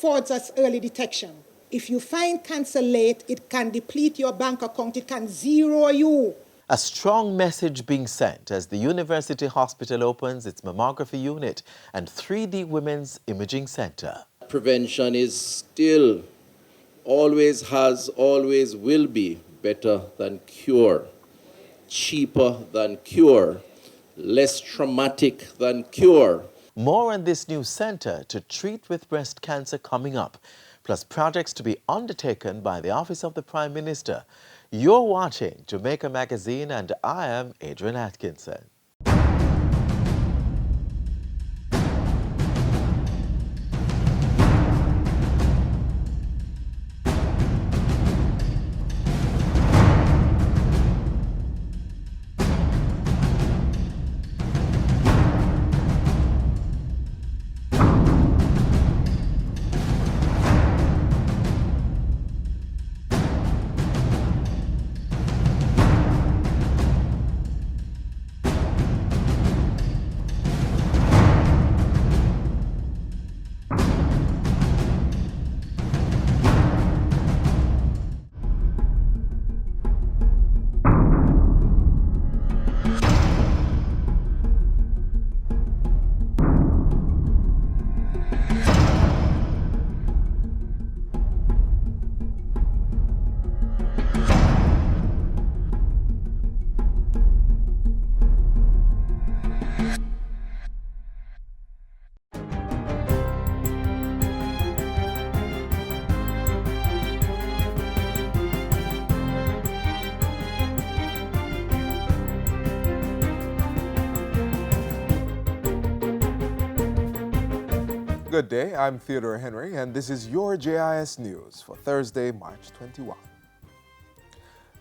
affords us early detection. If you find cancer late, it can deplete your bank account, it can zero you. A strong message being sent as the University Hospital opens its mammography unit and 3D Women's Imaging Center. Prevention is still, always has, always will be better than cure, cheaper than cure, less traumatic than cure. More on this new center to treat with breast cancer coming up, plus projects to be undertaken by the Office of the Prime Minister. You're watching Jamaica Magazine and I am Adrian Atkinson. Good day, I'm Theodore Henry, and this is your JIS News for Thursday, March 21.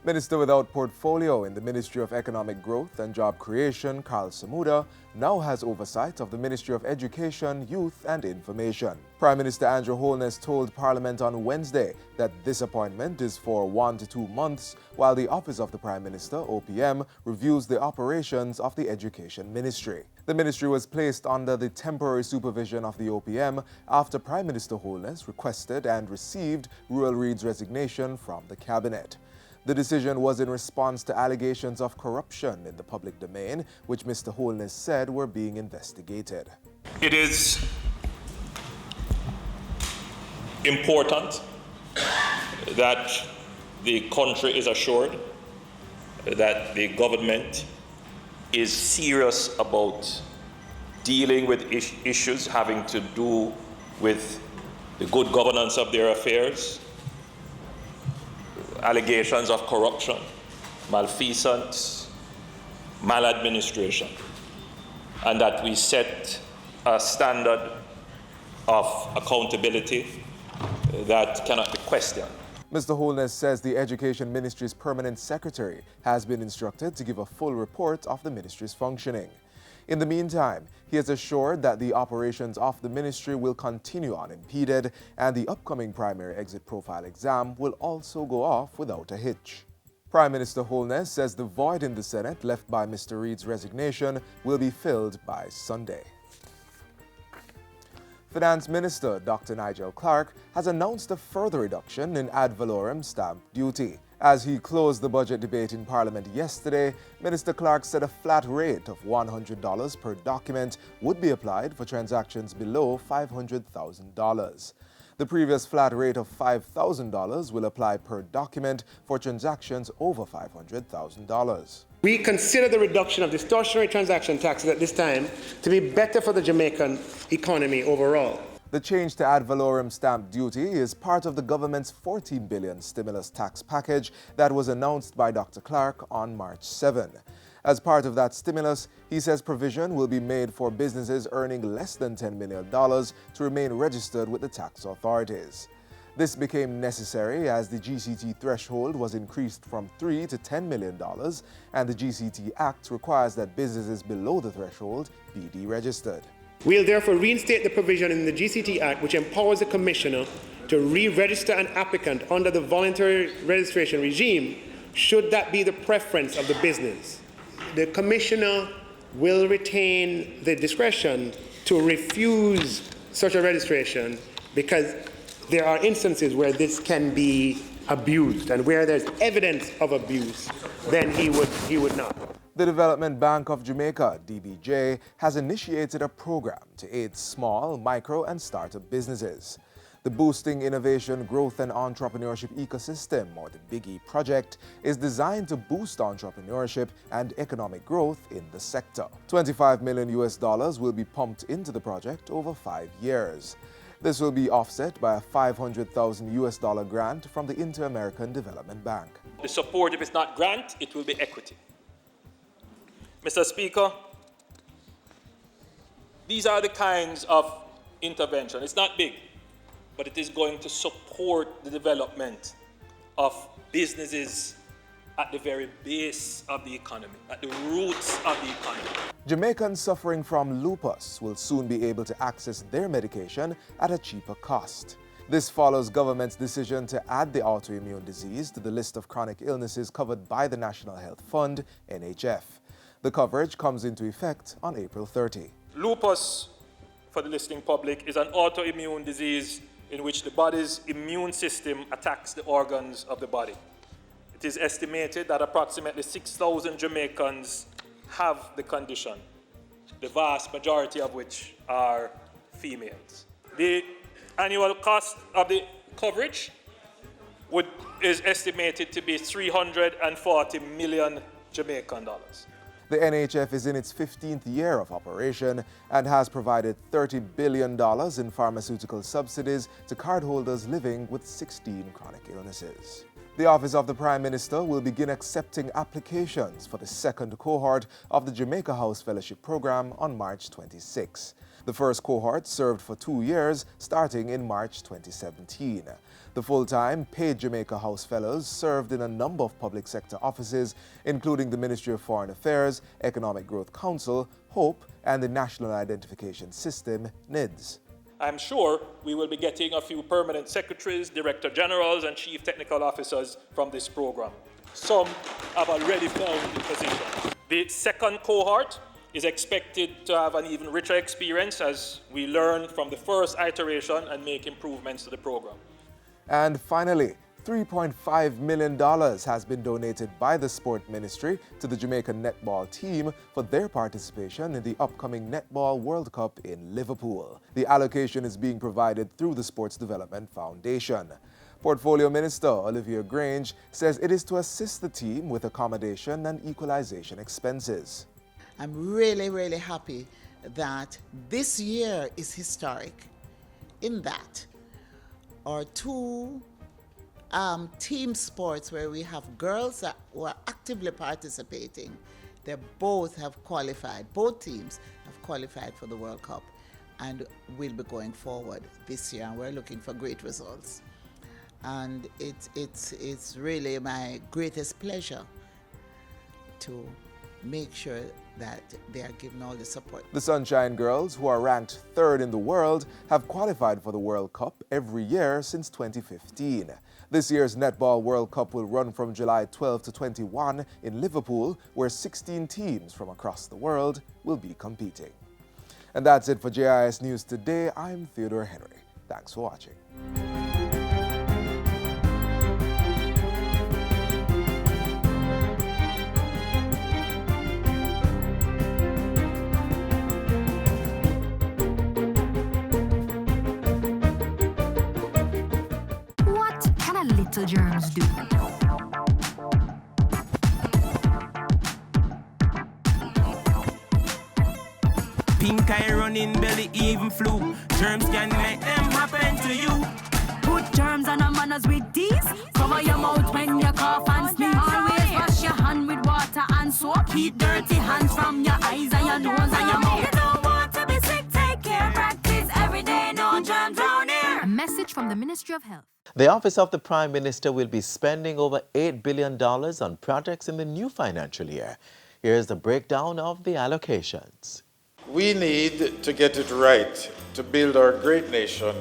Minister without portfolio in the Ministry of Economic Growth and Job Creation, Carl Samuda, now has oversight of the Ministry of Education, Youth and Information. Prime Minister Andrew Holness told Parliament on Wednesday that this appointment is for 1 to 2 months, while the Office of the Prime Minister, OPM, reviews the operations of the Education Ministry. The ministry was placed under the temporary supervision of the OPM after Prime Minister Holness requested and received Ruel Reid's resignation from the Cabinet. The decision was in response to allegations of corruption in the public domain, which Mr. Holness said were being investigated. It is important that the country is assured that the government is serious about dealing with issues having to do with the good governance of their affairs, allegations of corruption, malfeasance, maladministration, and that we set a standard of accountability that cannot be questioned. Mr. Holness says the Education Ministry's permanent secretary has been instructed to give a full report of the ministry's functioning. In the meantime, he has assured that the operations of the ministry will continue unimpeded and the upcoming primary exit profile exam will also go off without a hitch. Prime Minister Holness says the void in the Senate left by Mr. Reid's resignation will be filled by Sunday. Finance Minister Dr. Nigel Clarke has announced a further reduction in ad valorem stamp duty. As he closed the budget debate in Parliament yesterday, Minister Clarke said a flat rate of $100 per document would be applied for transactions below $500,000. The previous flat rate of $5,000 will apply per document for transactions over $500,000. We consider the reduction of distortionary transaction taxes at this time to be better for the Jamaican economy overall. The change to ad valorem stamp duty is part of the government's $14 billion stimulus tax package that was announced by Dr. Clarke on March 7. As part of that stimulus, he says provision will be made for businesses earning less than $10 million to remain registered with the tax authorities. This became necessary as the GCT threshold was increased from $3 to $10 million, and the GCT Act requires that businesses below the threshold be deregistered. We'll therefore reinstate the provision in the GCT Act which empowers the Commissioner to re-register an applicant under the voluntary registration regime should that be the preference of the business. The Commissioner will retain the discretion to refuse such a registration because there are instances where this can be abused, and where there's evidence of abuse, then he would not. The Development Bank of Jamaica, DBJ, has initiated a program to aid small, micro, and startup businesses. The Boosting Innovation, Growth and Entrepreneurship Ecosystem, or the BIGGE project, is designed to boost entrepreneurship and economic growth in the sector. $25 million will be pumped into the project over 5 years. This will be offset by a $500,000 grant from the Inter-American Development Bank. The support, if it's not grant, it will be equity. Mr. Speaker, these are the kinds of intervention. It's not big, but it is going to support the development of businesses at the very base of the economy, at the roots of the economy. Jamaicans suffering from lupus will soon be able to access their medication at a cheaper cost. This follows government's decision to add the autoimmune disease to the list of chronic illnesses covered by the National Health Fund, NHF. The coverage comes into effect on April 30. Lupus, for the listening public, is an autoimmune disease in which the body's immune system attacks the organs of the body. It is estimated that approximately 6,000 Jamaicans have the condition, the vast majority of which are females. The annual cost of the coverage is estimated to be 340 million Jamaican dollars. The NHF is in its 15th year of operation and has provided $30 billion in pharmaceutical subsidies to cardholders living with 16 chronic illnesses. The Office of the Prime Minister will begin accepting applications for the second cohort of the Jamaica House Fellowship Program on March 26. The first cohort served for 2 years, starting in March 2017. The full-time paid Jamaica House Fellows served in a number of public sector offices, including the Ministry of Foreign Affairs, Economic Growth Council, HOPE, and the National Identification System, NIDS. I'm sure we will be getting a few permanent secretaries, director generals, and chief technical officers from this program. Some have already found the position. The second cohort is expected to have an even richer experience as we learn from the first iteration and make improvements to the program. And finally, $3.5 million has been donated by the Sport Ministry to the Jamaican netball team for their participation in the upcoming Netball World Cup in Liverpool. The allocation is being provided through the Sports Development Foundation. Portfolio Minister Olivia Grange says it is to assist the team with accommodation and equalization expenses. I'm really, really happy that this year is historic in that our two team sports where we have girls that were actively participating, they both have qualified, both teams have qualified for the World Cup and will be going forward this year, and we're looking for great results. And it's really my greatest pleasure to make sure that they are given all the support. The Sunshine Girls, who are ranked 3rd in the world, have qualified for the World Cup every year since 2015. This year's Netball World Cup will run from July 12 to 21 in Liverpool, where 16 teams from across the world will be competing. And that's it for JIS News Today. I'm Theodore Henry. Thanks for watching. Little germs do. Pink eye running belly, even flu. Germs can make them happen to you. Put germs on our manners with these. Cover your mouth when you cough and sneeze. Always wash your hand with water and soap. Keep dirty hands from your eyes and your nose and your mouth. You don't want to be sick, take care. Practice every day, no germs down here. A message from the Ministry of Health. The Office of the Prime Minister will be spending over $8 billion on projects in the new financial year. Here's the breakdown of the allocations. We need to get it right to build our great nation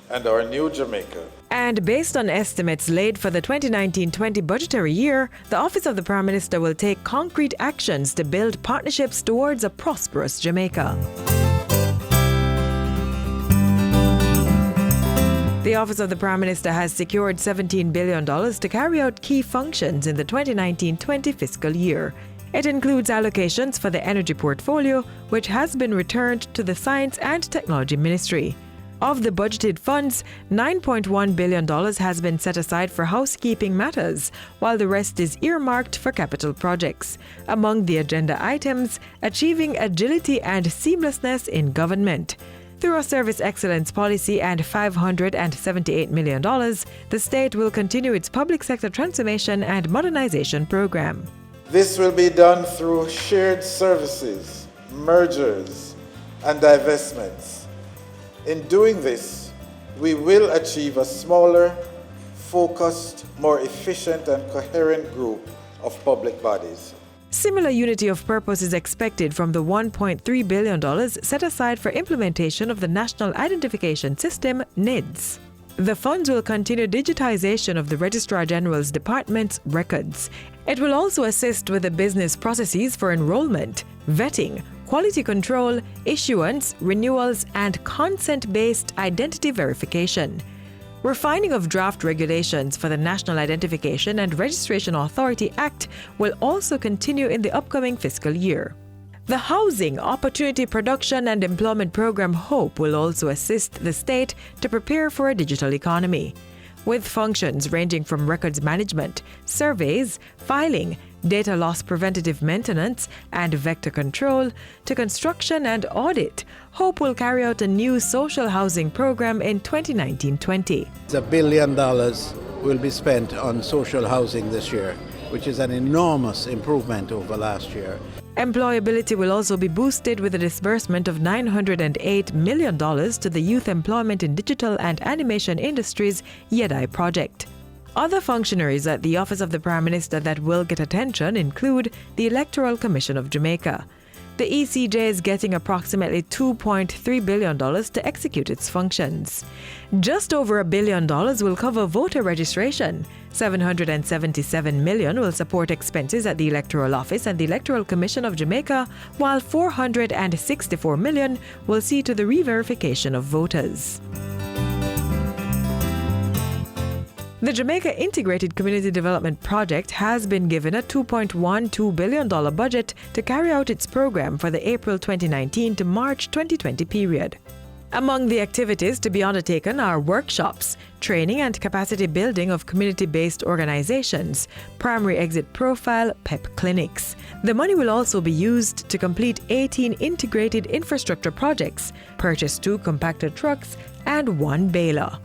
and our new Jamaica. And based on estimates laid for the 2019-20 budgetary year, the Office of the Prime Minister will take concrete actions to build partnerships towards a prosperous Jamaica. The Office of the Prime Minister has secured $17 billion to carry out key functions in the 2019-20 fiscal year. It includes allocations for the energy portfolio, which has been returned to the Science and Technology Ministry. Of the budgeted funds, $9.1 billion has been set aside for housekeeping matters, while the rest is earmarked for capital projects. Among the agenda items, achieving agility and seamlessness in government. Through a service excellence policy and $578 million, the state will continue its public sector transformation and modernization program. This will be done through shared services, mergers, and divestments. In doing this, we will achieve a smaller, focused, more efficient and coherent group of public bodies. Similar unity of purpose is expected from the $1.3 billion set aside for implementation of the National Identification System, NIDS. The funds will continue digitization of the Registrar General's Department's records. It will also assist with the business processes for enrollment, vetting, quality control, issuance, renewals, and consent-based identity verification. Refining of draft regulations for the National Identification and Registration Authority Act will also continue in the upcoming fiscal year. The Housing, Opportunity Production and Employment Program HOPE will also assist the state to prepare for a digital economy, with functions ranging from records management, surveys, filing, data loss preventative maintenance, and vector control to construction and audit. HOPE will carry out a new social housing program in 2019-20. $1 billion will be spent on social housing this year, which is an enormous improvement over last year. Employability will also be boosted with a disbursement of $908 million to the Youth Employment in Digital and Animation Industries YEDI project. Other functionaries at the Office of the Prime Minister that will get attention include the Electoral Commission of Jamaica. The ECJ is getting approximately $2.3 billion to execute its functions. Just over $1 billion will cover voter registration. $777 million will support expenses at the Electoral Office and the Electoral Commission of Jamaica, while $464 million will see to the re-verification of voters. The Jamaica Integrated Community Development Project has been given a $2.12 billion budget to carry out its program for the April 2019 to March 2020 period. Among the activities to be undertaken are workshops, training and capacity building of community-based organizations, primary exit profile, PEP clinics. The money will also be used to complete 18 integrated infrastructure projects, purchase 2 compactor trucks, and 1 baler.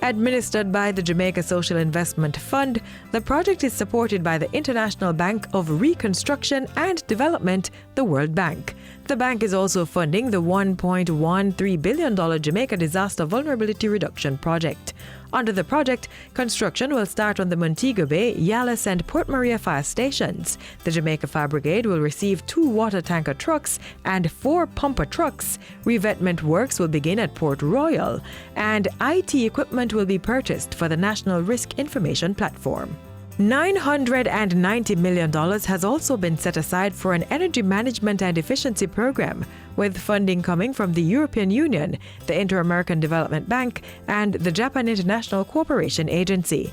Administered by the Jamaica Social Investment Fund, the project is supported by the International Bank of Reconstruction and Development, the World Bank. The bank is also funding the $1.13 billion Jamaica Disaster Vulnerability Reduction Project. Under the project, construction will start on the Montego Bay, Yalis, and Port Maria fire stations. The Jamaica Fire Brigade will receive 2 water tanker trucks and 4 pumper trucks. Revetment works will begin at Port Royal, and IT equipment will be purchased for the National Risk Information Platform. $990 million has also been set aside for an energy management and efficiency program, with funding coming from the European Union, the Inter-American Development Bank, and the Japan International Cooperation Agency.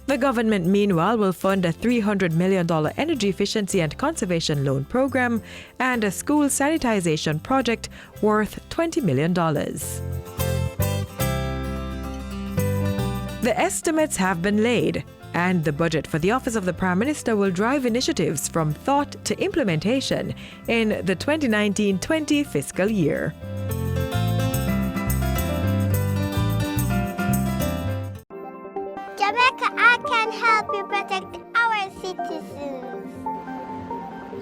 The government, meanwhile, will fund a $300 million energy efficiency and conservation loan program and a school sanitization project worth $20 million. The estimates have been laid, and the budget for the Office of the Prime Minister will drive initiatives from thought to implementation in the 2019-20 fiscal year. Jamaica, I can help you protect our citizens.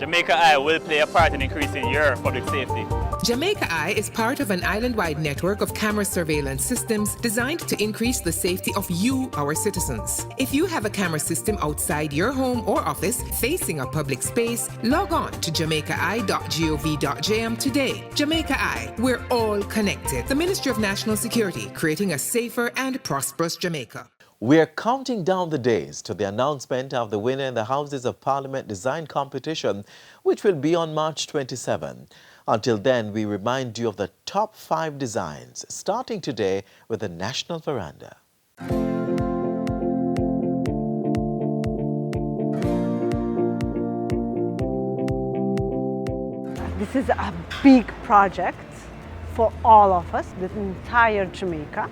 Jamaica Eye will play a part in increasing your public safety. Jamaica Eye is part of an island-wide network of camera surveillance systems designed to increase the safety of you, our citizens. If you have a camera system outside your home or office facing a public space, log on to jamaicaeye.gov.jm today. Jamaica Eye, we're all connected. The Ministry of National Security, creating a safer and prosperous Jamaica. We're counting down the days to the announcement of the winner in the Houses of Parliament design competition, which will be on March 27. Until then, we remind you of the top 5 designs, starting today with the National Veranda. This is a big project for all of us, the entire Jamaica.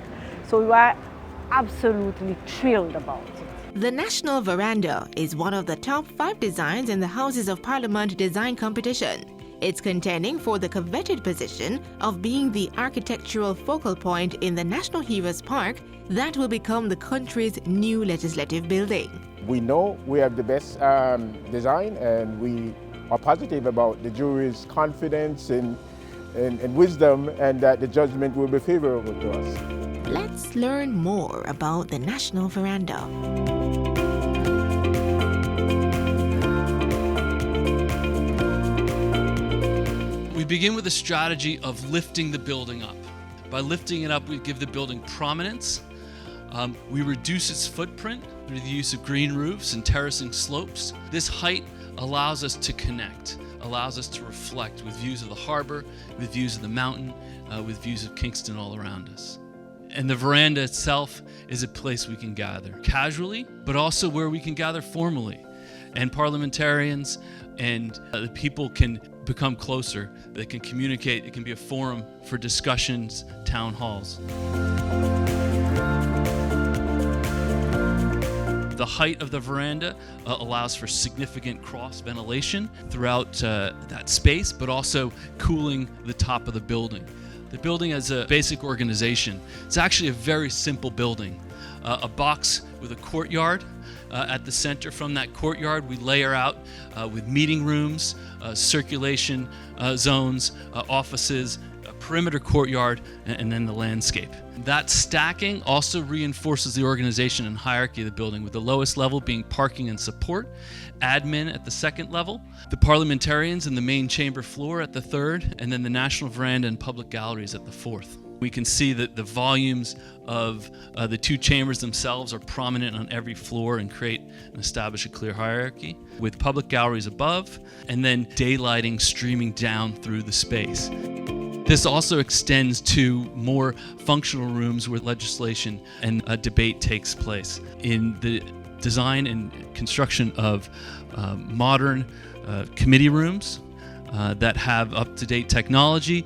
So we are absolutely thrilled about it. The National Veranda is one of the top 5 designs in the Houses of Parliament design competition. It's contending for the coveted position of being the architectural focal point in the National Heroes Park that will become the country's new legislative building. We know we have the best design, and we are positive about the jury's confidence and wisdom, and that the judgment will be favorable to us. Let's learn more about the National Veranda. We begin with a strategy of lifting the building up. By lifting it up, we give the building prominence. We reduce its footprint through the use of green roofs and terracing slopes. This height allows us to connect, allows us to reflect with views of the harbor, with views of the mountain, with views of Kingston all around us. And the veranda itself is a place we can gather casually, but also where we can gather formally. And parliamentarians and the people can become closer. They can communicate. It can be a forum for discussions, town halls. The height of the veranda allows for significant cross ventilation throughout that space, but also cooling the top of the building. The building has a basic organization. It's actually a very simple building. A box with a courtyard at the center. From that courtyard, we layer out with meeting rooms, circulation zones, offices, a perimeter courtyard, and then the landscape. That stacking also reinforces the organization and hierarchy of the building, with the lowest level being parking and support, admin at the second level, the parliamentarians in the main chamber floor at the third, and then the national veranda and public galleries at the fourth. We can see that the volumes of the 2 chambers themselves are prominent on every floor and create and establish a clear hierarchy, with public galleries above and then daylighting streaming down through the space. This also extends to more functional rooms where legislation and debate takes place. In the design and construction of modern committee rooms that have up-to-date technology.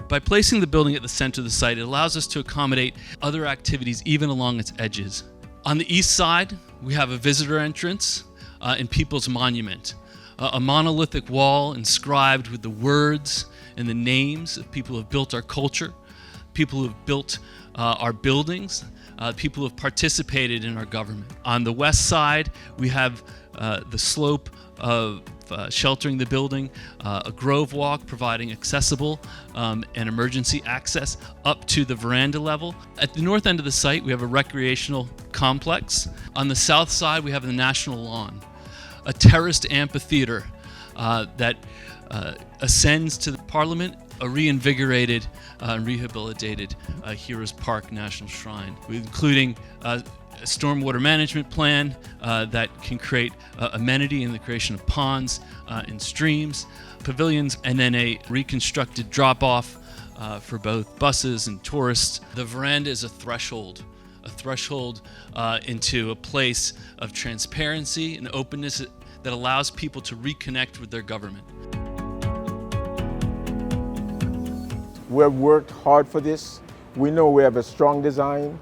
By placing the building at the center of the site, it allows us to accommodate other activities even along its edges. On the east side, we have a visitor entrance and People's Monument, a monolithic wall inscribed with the words and the names of people who have built our culture, people who have built our buildings, people who have participated in our government. On the west side, we have the slope of sheltering the building, a grove walk providing accessible and emergency access up to the veranda level. At the north end of the site, we have a recreational complex. On the south side, we have the National Lawn, a terraced amphitheater that ascends to the Parliament, a reinvigorated and rehabilitated Heroes Park National Shrine, including a stormwater management plan that can create amenity in the creation of ponds and streams, pavilions, and then a reconstructed drop-off for both buses and tourists. The veranda is a threshold into a place of transparency and openness that allows people to reconnect with their government. We've worked hard for this. We know we have a strong design.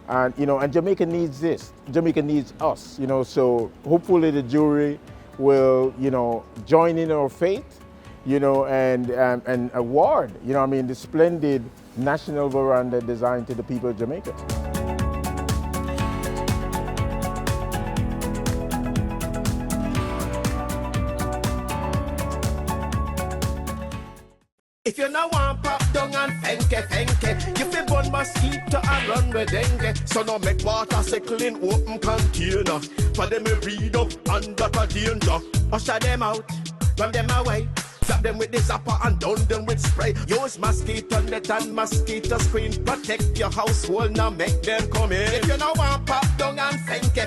And, and Jamaica needs this. Jamaica needs us, so hopefully the jury will, join in our faith, and award, the splendid national veranda designed to the people of Jamaica. If you no want pop down and fenke, you fi burn mosquito and run with dengue. So no make water cycle in open container. For them read up under the danger. Usher them out, run them away. Zap them with the zapper and done them with spray. Use mosquito net and mosquito screen. Protect your household, now make them come in. If you know want pop down and fenke,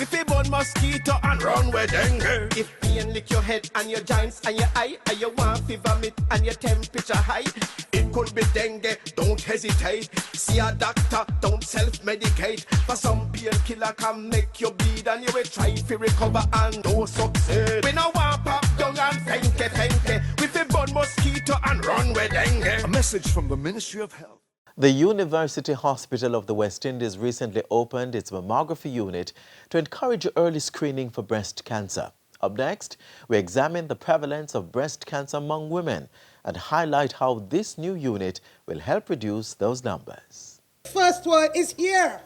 if you burn mosquito and run with dengue. If pain lick your head and your joints and your eye, and you want fever meat and your temperature high, it could be dengue, don't hesitate. See a doctor, don't self-medicate. For some painkiller can make you bleed and you will try to recover and no succeed. We no want pop down and fenke, with the burn mosquito and run with dengue. A message from the Ministry of Health. The University Hospital of the West Indies recently opened its mammography unit to encourage early screening for breast cancer. Up next, we examine the prevalence of breast cancer among women and highlight how this new unit will help reduce those numbers. First word is here.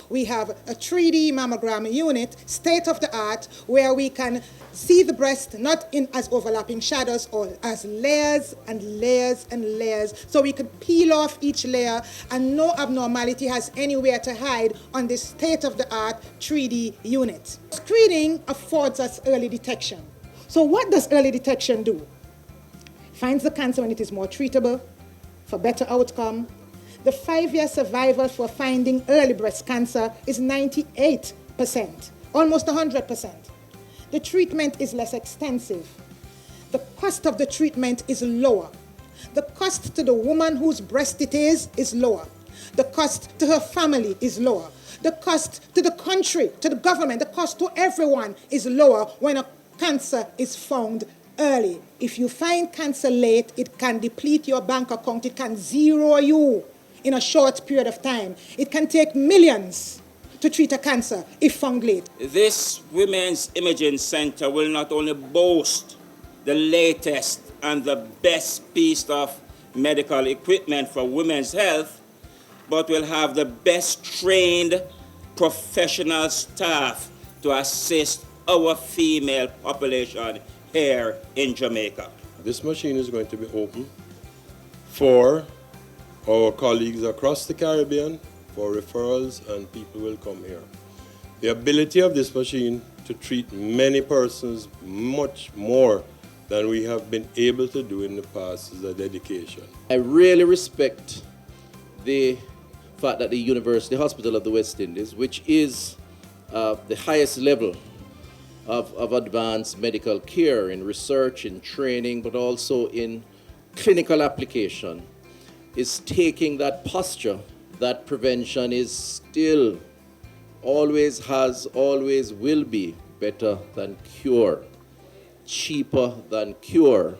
We have a 3D mammogram unit, state of the art, where we can see the breast not in as overlapping shadows or as layers and layers and layers. So we can peel off each layer and no abnormality has anywhere to hide on this state of the art 3D unit. Screening affords us early detection. So what does early detection do? Finds the cancer when it is more treatable, for better outcome. The 5-year survival for finding early breast cancer is 98%, almost 100%. The treatment is less extensive. The cost of the treatment is lower. The cost to the woman whose breast it is lower. The cost to her family is lower. The cost to the country, to the government, the cost to everyone is lower when a cancer is found early. If you find cancer late, it can deplete your bank account. It can zero you in a short period of time. It can take millions to treat a cancer if found late. This Women's Imaging Center will not only boast the latest and the best piece of medical equipment for women's health, but will have the best trained professional staff to assist our female population here in Jamaica. This machine is going to be open for our colleagues across the Caribbean for referrals, and people will come here. The ability of this machine to treat many persons much more than we have been able to do in the past is a dedication. I really respect the fact that the University Hospital of the West Indies, which is the highest level of advanced medical care in research, in training, but also in clinical application, is taking that posture that prevention is still, always has, always will be better than cure, cheaper than cure,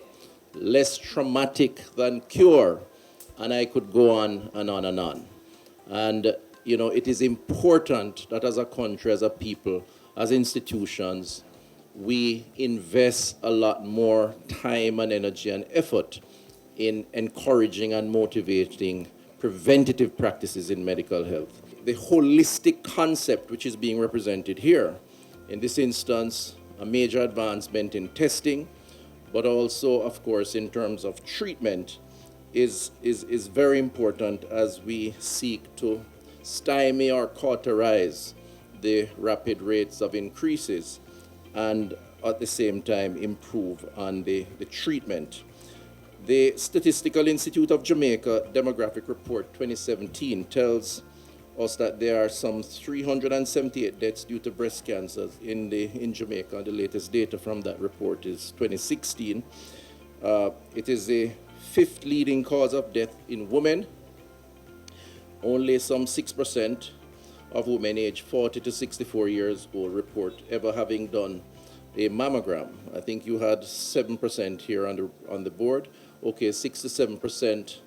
less traumatic than cure, and I could go on and on and on. And, you know, it is important that as a country, as a people, as institutions, we invest a lot more time and energy and effort in encouraging and motivating preventative practices in medical health. The holistic concept which is being represented here, in this instance, a major advancement in testing, but also, of course, in terms of treatment, is very important as we seek to stymie or cauterize the rapid rates of increases and at the same time improve on the treatment. The Statistical Institute of Jamaica Demographic Report 2017 tells us that there are some 378 deaths due to breast cancers in Jamaica. The latest data from that report is 2016. It is the 5th leading cause of death in women. Only some 6% of women aged 40 to 64 years old report ever having done a mammogram. I think you had 7% here on the board. Okay, 6 to 7%,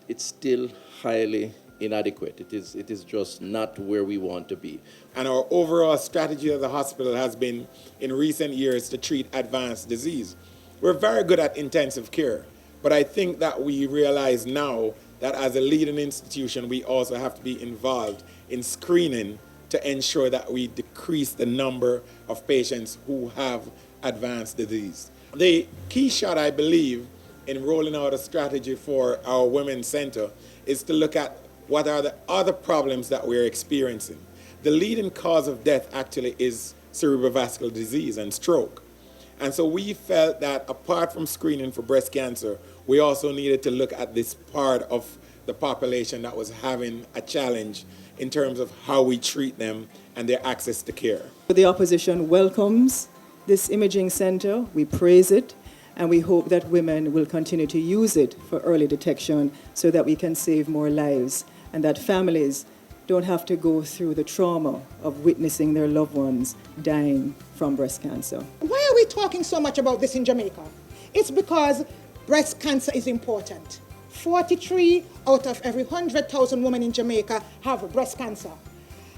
it's still highly inadequate. It is just not where we want to be. And our overall strategy of the hospital has been, in recent years, to treat advanced disease. We're very good at intensive care, but I think that we realize now that as a leading institution, we also have to be involved in screening to ensure that we decrease the number of patients who have advanced disease. The key shot, I believe, in rolling out a strategy for our Women's Center is to look at what are the other problems that we're experiencing. The leading cause of death actually is cerebrovascular disease and stroke. And so we felt that apart from screening for breast cancer, we also needed to look at this part of the population that was having a challenge in terms of how we treat them and their access to care. The opposition welcomes this imaging center. We praise it, and we hope that women will continue to use it for early detection so that we can save more lives and that families don't have to go through the trauma of witnessing their loved ones dying from breast cancer. Why are we talking so much about this in Jamaica? It's because breast cancer is important. 43 out of every 100,000 women in Jamaica have breast cancer.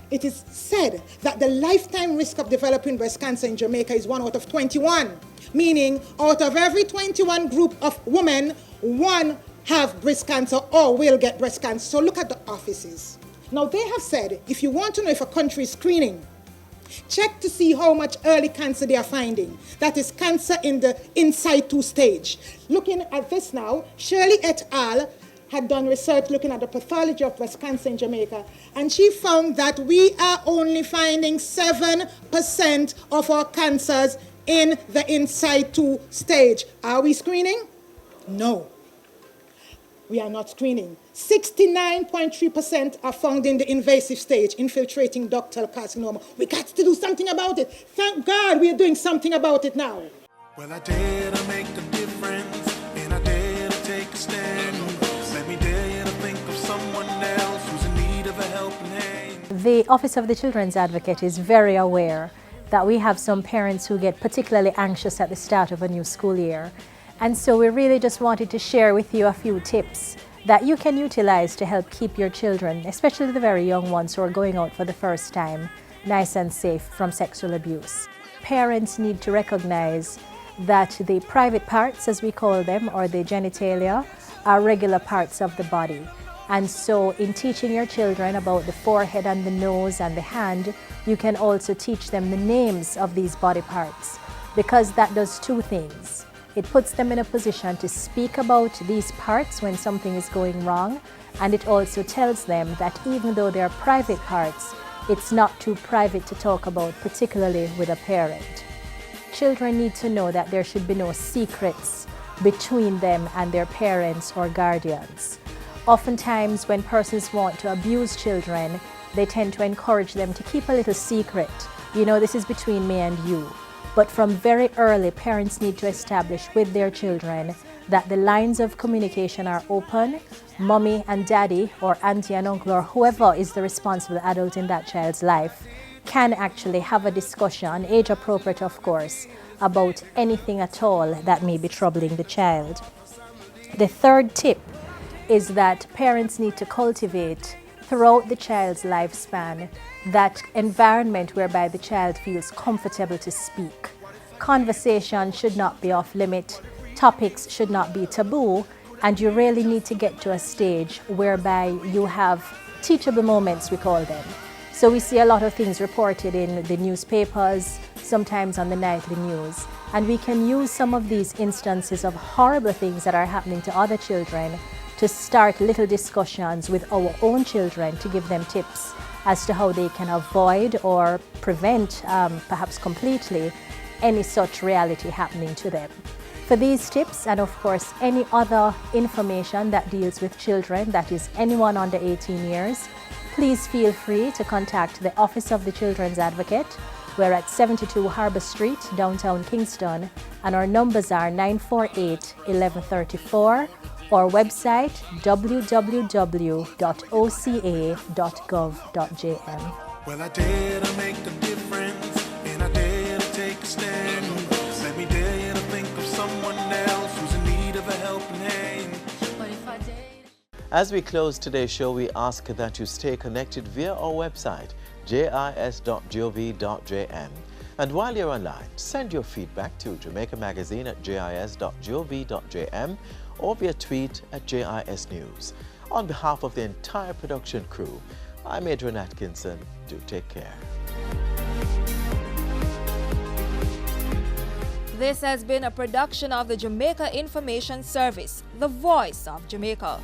It is said that the lifetime risk of developing breast cancer in Jamaica is 1 out of 21, meaning out of every 21 group of women, 1 have breast cancer or will get breast cancer. So look at the offices. Now they have said, if you want to know if a country is screening, check to see how much early cancer they are finding. That is cancer in the in situ stage. Looking at this now, Shirley et al. Had done research looking at the pathology of breast cancer in Jamaica, and she found that we are only finding 7% of our cancers in the in situ stage. Are we screening? No. We are not screening. 69.3% are found in the invasive stage, infiltrating ductal carcinoma. We got to do something about it. Thank God we are doing something about it now. Well, I dare to make a difference, and I dare to take a stand. Let me dare to think of someone else who's in need of a helping hand. The Office of the Children's Advocate is very aware that we have some parents who get particularly anxious at the start of a new school year. And so we really just wanted to share with you a few tips that you can utilize to help keep your children, especially the very young ones who are going out for the first time, nice and safe from sexual abuse. Parents need to recognize that the private parts, as we call them, or the genitalia, are regular parts of the body. And so in teaching your children about the forehead and the nose and the hand, you can also teach them the names of these body parts, because that does two things. It puts them in a position to speak about these parts when something is going wrong, and it also tells them that even though they are private parts, it's not too private to talk about, particularly with a parent. Children need to know that there should be no secrets between them and their parents or guardians. Oftentimes, when persons want to abuse children, they tend to encourage them to keep a little secret. You know, this is between me and you. But from very early, parents need to establish with their children that the lines of communication are open. Mommy and daddy, or auntie and uncle, or whoever is the responsible adult in that child's life, can actually have a discussion, age appropriate of course, about anything at all that may be troubling the child. The third tip is that parents need to cultivate throughout the child's lifespan that environment whereby the child feels comfortable to speak. Conversation should not be off limit, topics should not be taboo, and you really need to get to a stage whereby you have teachable moments, we call them. So we see a lot of things reported in the newspapers, sometimes on the nightly news, and we can use some of these instances of horrible things that are happening to other children to start little discussions with our own children to give them tips as to how they can avoid or prevent, perhaps completely, any such reality happening to them. For these tips, and of course any other information that deals with children, that is anyone under 18 years, please feel free to contact the Office of the Children's Advocate. We're at 72 Harbour Street, downtown Kingston, and our numbers are 948-1134, or website www.oca.gov.jm. Well, I dare to make a difference, and I dare to take a stand. Let me dare to think of someone else who's in need of a helping hand. As we close today's show, we ask that you stay connected via our website, jis.gov.jm. And while you're online, send your feedback to Jamaica Magazine at jis.gov.jm or via tweet at JIS News. On behalf of the entire production crew, I'm Adrian Atkinson. Do take care. This has been a production of the Jamaica Information Service, the voice of Jamaica.